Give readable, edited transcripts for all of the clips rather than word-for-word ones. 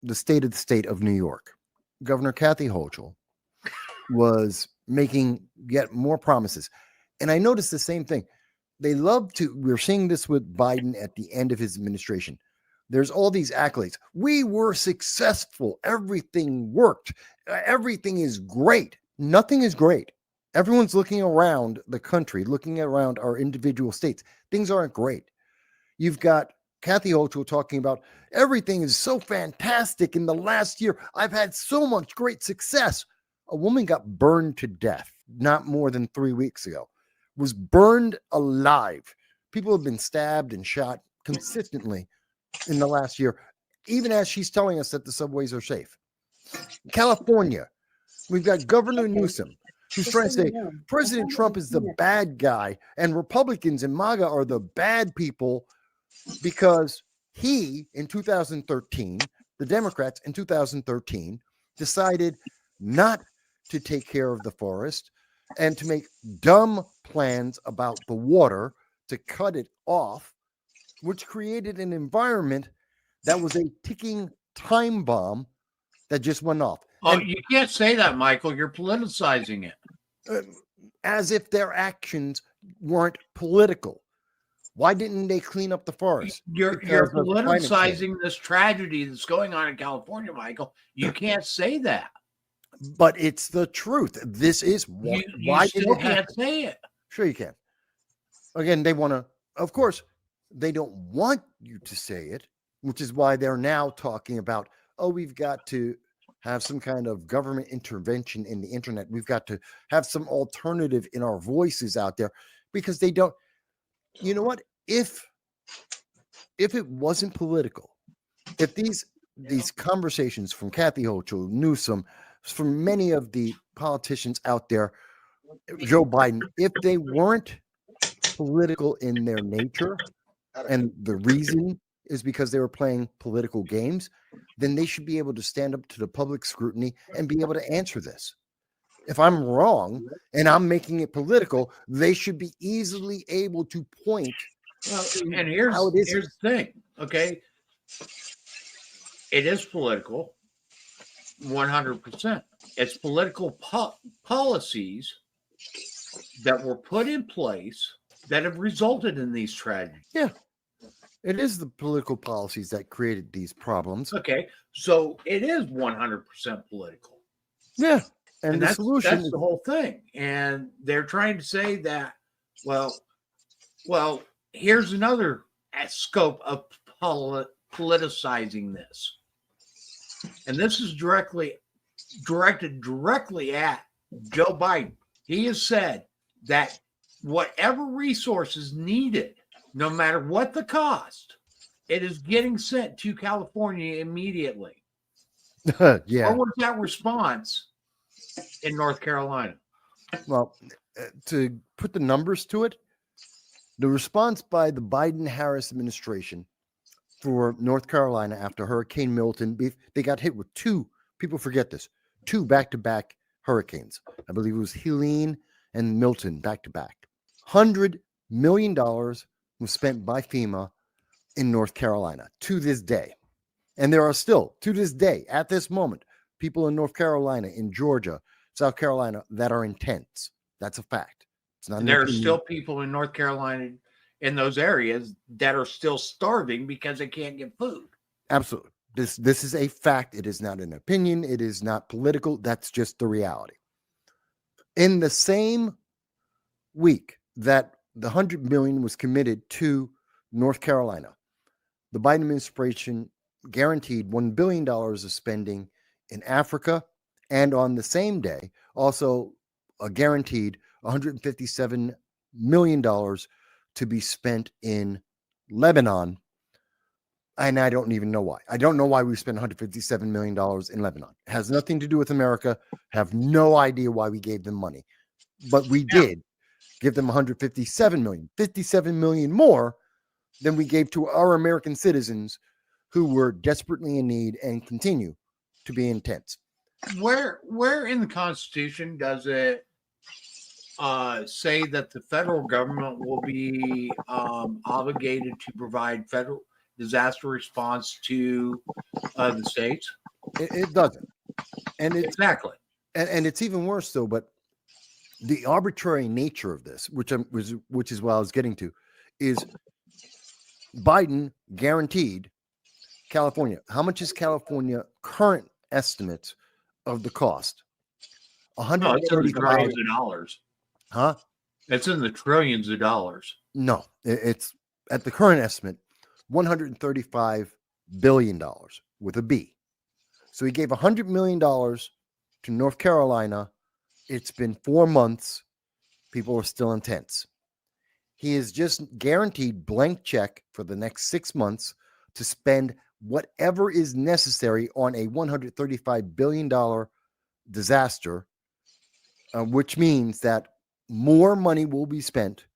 the state of New York, Governor Kathy Hochul was making yet more promises. And I noticed the same thing. We're seeing this with Biden at the end of his administration. There's all these accolades. We were successful. Everything worked. Everything is great. Nothing is great. Everyone's looking around the country, looking around our individual states. Things aren't great. You've got Kathy Hochul talking about everything is so fantastic in the last year. I've had so much great success. A woman got burned to death not more than 3 weeks ago, was burned alive. People have been stabbed and shot consistently in the last year, even as she's telling us that the subways are safe. California, we've got Governor Newsom, who's trying to say President Trump is the bad guy and Republicans and MAGA are the bad people because he, in 2013, the Democrats in 2013, decided not to take care of the forest and to make dumb plans about the water to cut it off, which created an environment that was a ticking time bomb that just went off. Oh, and you can't say that, Michael. You're politicizing it. As if their actions weren't political. Why didn't they clean up the forest? You're politicizing this tragedy that's going on in California, Michael. You can't say that. But it's the truth. This is why you still can't say it. Sure you can. Again, they want to, of course, they don't want you to say it, which is why they're now talking about, we've got to have some kind of government intervention in the internet. We've got to have some alternative in our voices out there because they don't, you know what? If it wasn't political, if these conversations from Kathy Hochul, Newsom, from many of the politicians out there, Joe Biden, if they weren't political in their nature, and the reason is because they were playing political games, then they should be able to stand up to the public scrutiny and be able to answer this. If I'm wrong and I'm making it political, they should be easily able to point. Well, and here's the thing, okay? It is political, 100%. It's political policies that were put in place that have resulted in these tragedies. Yeah. It is the political policies that created these problems. Okay. So it is 100% political. Yeah. And that's the whole thing. And they're trying to say that, well, here's another scope of politicizing this. And this is directed directly at Joe Biden. He has said that whatever resources needed, no matter what the cost, it is getting sent to California immediately. Yeah. What was that response in North Carolina? Well, to put the numbers to it, the response by the Biden-Harris administration for North Carolina after Hurricane Milton, they got hit with two back-to-back hurricanes. I believe it was Helene and Milton back-to-back. $100 million was spent by FEMA in North Carolina to this day. And there are still, to this day, at this moment, people in North Carolina, in Georgia, South Carolina, that are in tents. That's a fact. It's not. There are still people in North Carolina in those areas that are still starving because they can't get food. Absolutely. This is a fact. It is not an opinion. It is not political. That's just the reality. In the same week that the $100 million was committed to North Carolina, the Biden administration guaranteed $1 billion of spending in Africa, and on the same day, also guaranteed $157 million to be spent in Lebanon. And I don't even know why. I don't know why we spent $157 million in Lebanon. It has nothing to do with America. Have no idea why we gave them money. But we did give them $157 million, $57 million more than we gave to our American citizens who were desperately in need and continue to be in tents. Where in the Constitution does it say that the federal government will be obligated to provide disaster response to the states? It doesn't. And Exactly. And it's even worse though, but the arbitrary nature of this, which is what I was getting to, is Biden guaranteed California. How much is California current estimates of the cost? No, it's in the trillions of dollars. Huh? It's in the trillions of dollars. No, it's at the current estimate, $135 billion with a B. So he gave $100 million to North Carolina. It's been 4 months. People are still in tents. He is just guaranteed blank check for the next 6 months to spend whatever is necessary on a $135 billion disaster, which means that more money will be spent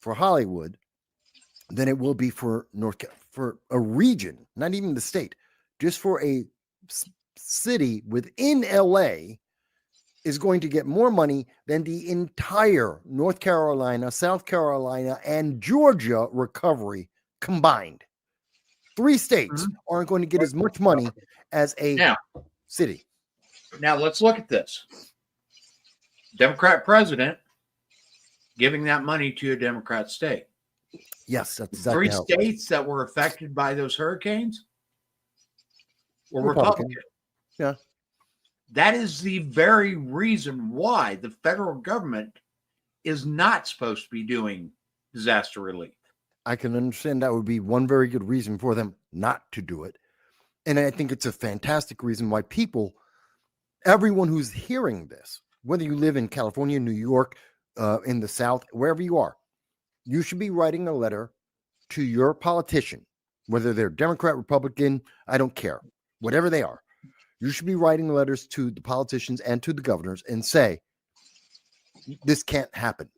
for Hollywood than it will be for for a region, not even the state, just for a city within LA is going to get more money than the entire North Carolina, South Carolina, and Georgia recovery combined. 3 states aren't going to get as much money as a city. Now let's look at this. Democrat president giving that money to a Democrat state. Yes, that's exactly 3 states that were affected by those hurricanes were Republican. Yeah. That is the very reason why the federal government is not supposed to be doing disaster relief. I can understand that would be one very good reason for them not to do it. And I think it's a fantastic reason why everyone who's hearing this, whether you live in California, New York, in the South, wherever you are, you should be writing a letter to your politician, whether they're Democrat, Republican, I don't care, whatever they are. You should be writing letters to the politicians and to the governors and say, this can't happen.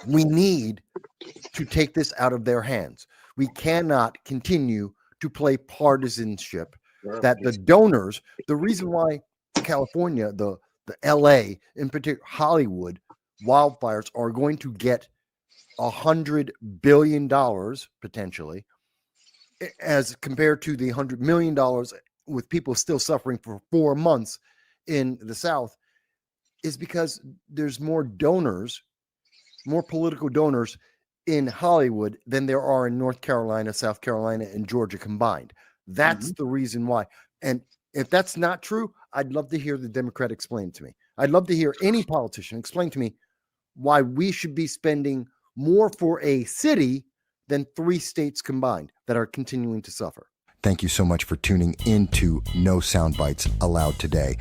We need to take this out of their hands. We cannot continue to play partisanship that the donors, the reason why California, the LA, in particular, Hollywood, wildfires are going to get $100 billion potentially, as compared to the $100 million with people still suffering for 4 months in the South, is because there's more donors, more political donors in Hollywood than there are in North Carolina, South Carolina, and Georgia combined. That's the reason why. And if that's not true, I'd love to hear the Democrat explain to me. I'd love to hear any politician explain to me why we should be spending more for a city than 3 states combined that are continuing to suffer. Thank you so much for tuning into No Soundbites Allowed today.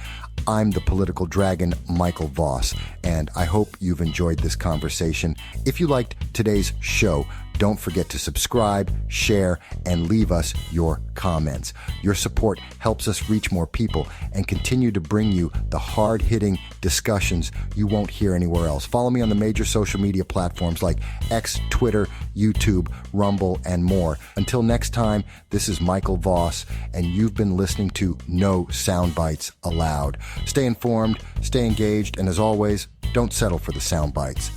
I'm the political dragon, Michael Voss, and I hope you've enjoyed this conversation. If you liked today's show, don't forget to subscribe, share, and leave us your comments. Your support helps us reach more people and continue to bring you the hard-hitting discussions you won't hear anywhere else. Follow me on the major social media platforms like X, Twitter, YouTube, Rumble, and more. Until next time, this is Michael Voss, and you've been listening to No Soundbites Allowed. Stay informed, stay engaged, and as always, don't settle for the sound bites.